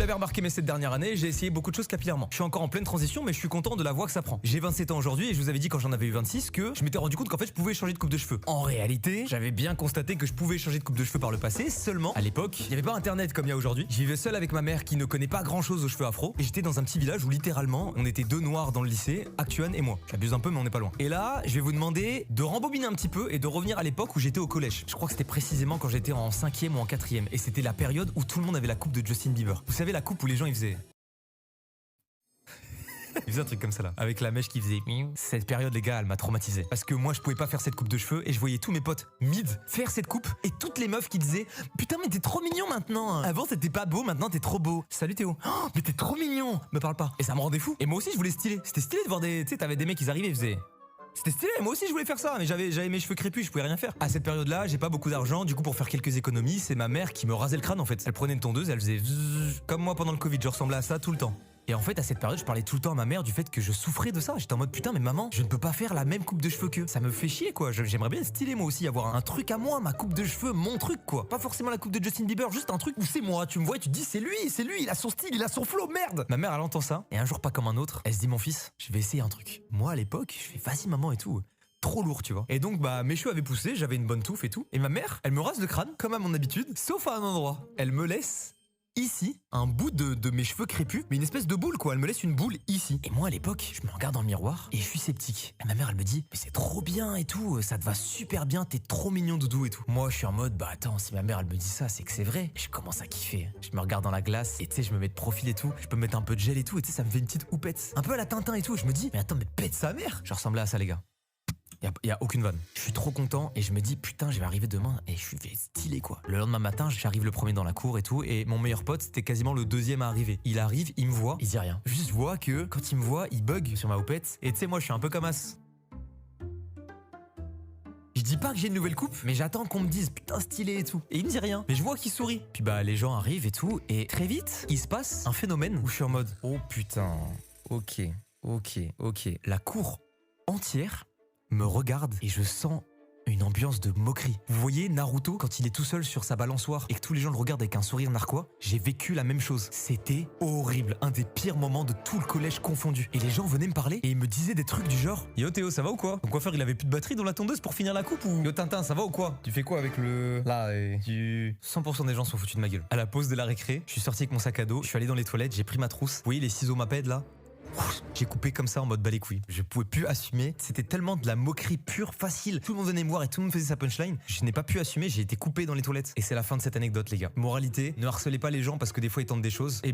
Vous l'avez remarqué, mais cette dernière année, j'ai essayé beaucoup de choses capillairement. Je suis encore en pleine transition, mais je suis content de la voie que ça prend. J'ai 27 ans aujourd'hui et je vous avais dit quand j'en avais eu 26 que je m'étais rendu compte qu'en fait je pouvais changer de coupe de cheveux. En réalité, j'avais bien constaté que je pouvais changer de coupe de cheveux par le passé, seulement à l'époque, il n'y avait pas internet comme il y a aujourd'hui. J'y vivais seul avec ma mère qui ne connaît pas grand chose aux cheveux afro et j'étais dans un petit village où littéralement on était deux noirs dans le lycée, Actuan et moi. J'abuse un peu, mais on n'est pas loin. Et là, je vais vous demander de rembobiner un petit peu et de revenir à l'époque où j'étais au collège. Je crois que c'était précisément quand j'étais en 5e ou en 4e et c'était la période où tout le monde avait la coupe de Justin Bieber. Vous savez, la coupe où les gens ils faisaient il faisait un truc comme ça là, avec la mèche qui faisait. Cette période, les gars, elle m'a traumatisé. Parce que moi, je pouvais pas faire cette coupe de cheveux et je voyais tous mes potes mid faire cette coupe et toutes les meufs qui disaient putain, mais t'es trop mignon maintenant. Avant, t'étais pas beau, maintenant t'es trop beau. Salut Théo. Oh, mais t'es trop mignon. Me parle pas. Et ça me rendait fou. Et moi aussi, je voulais stylé. C'était stylé de voir des. Tu sais, t'avais des mecs qui arrivaient et faisaient. C'était stylé, moi aussi je voulais faire ça, mais j'avais mes cheveux crépus, je pouvais rien faire. À cette période-là, j'ai pas beaucoup d'argent, du coup pour faire quelques économies, c'est ma mère qui me rasait le crâne en fait. Elle prenait une tondeuse, elle faisait zzzz. Comme moi pendant le Covid, je ressemblais à ça tout le temps. Et en fait, à cette période, je parlais tout le temps à ma mère du fait que je souffrais de ça. J'étais en mode putain, mais maman, je ne peux pas faire la même coupe de cheveux qu'eux. Ça me fait chier quoi. J'aimerais bien stylé moi aussi, avoir un truc à moi, ma coupe de cheveux, mon truc quoi. Pas forcément la coupe de Justin Bieber, juste un truc où c'est moi. Tu me vois et tu te dis c'est lui, il a son style, il a son flow, merde. Ma mère, elle entend ça et un jour pas comme un autre, elle se dit mon fils, je vais essayer un truc. Moi à l'époque, je fais vas-y maman et tout. Trop lourd, tu vois. Et donc, bah, mes cheveux avaient poussé, j'avais une bonne touffe et tout. Et ma mère, elle me rase le crâne, comme à mon habitude, sauf à un endroit. Elle me laisse ici un bout de mes cheveux crépus, mais une espèce de boule, quoi. Elle me laisse une boule ici. Et moi, à l'époque, je me regarde dans le miroir et je suis sceptique. Et ma mère, elle me dit, mais c'est trop bien et tout, ça te va super bien, t'es trop mignon, doudou et tout. Moi, je suis en mode, bah attends, si ma mère, elle me dit ça, c'est que c'est vrai. Je commence à kiffer. Je me regarde dans la glace et tu sais, je me mets de profil et tout. Je peux mettre un peu de gel et tout, et tu sais, ça me fait une petite houppette. Un peu à la Tintin et tout. Et je me dis, mais attends, mais pète sa mère. Je ressemblais à ça, les gars. Y a aucune vanne. Je suis trop content et je me dis putain, je vais arriver demain et je suis stylé quoi. Le lendemain matin, j'arrive le premier dans la cour et tout et mon meilleur pote, c'était quasiment le deuxième à arriver. Il arrive, il me voit, il dit rien. Juste je vois que quand il me voit, il bug sur ma houppette et tu sais moi je suis un peu comme as. Je dis pas que j'ai une nouvelle coupe, mais j'attends qu'on me dise putain stylé et tout. Et il me dit rien. Mais je vois qu'il sourit. Puis bah les gens arrivent et tout et très vite, il se passe un phénomène où je suis en mode oh putain, ok. La cour entière me regarde et je sens une ambiance de moquerie. Vous voyez Naruto quand il est tout seul sur sa balançoire et que tous les gens le regardent avec un sourire narquois? J'ai vécu la même chose. C'était horrible. Un des pires moments de tout le collège confondu. Et les gens venaient me parler et ils me disaient des trucs du genre yo Théo, ça va ou quoi? Ton coiffeur il avait plus de batterie dans la tondeuse pour finir la coupe ou yo Tintin, ça va ou quoi? Tu fais quoi avec le... Là et... 100% des gens sont foutus de ma gueule. À la pause de la récré, je suis sorti avec mon sac à dos, je suis allé dans les toilettes, j'ai pris ma trousse. Vous voyez les ciseaux Maped là? J'ai coupé comme ça en mode bas les couilles. Je pouvais plus assumer. C'était tellement de la moquerie pure, facile. Tout le monde venait me voir et tout le monde faisait sa punchline. Je n'ai pas pu assumer, j'ai été coupé dans les toilettes. Et c'est la fin de cette anecdote, les gars. Moralité, ne harcelez pas les gens parce que des fois ils tentent des choses. Et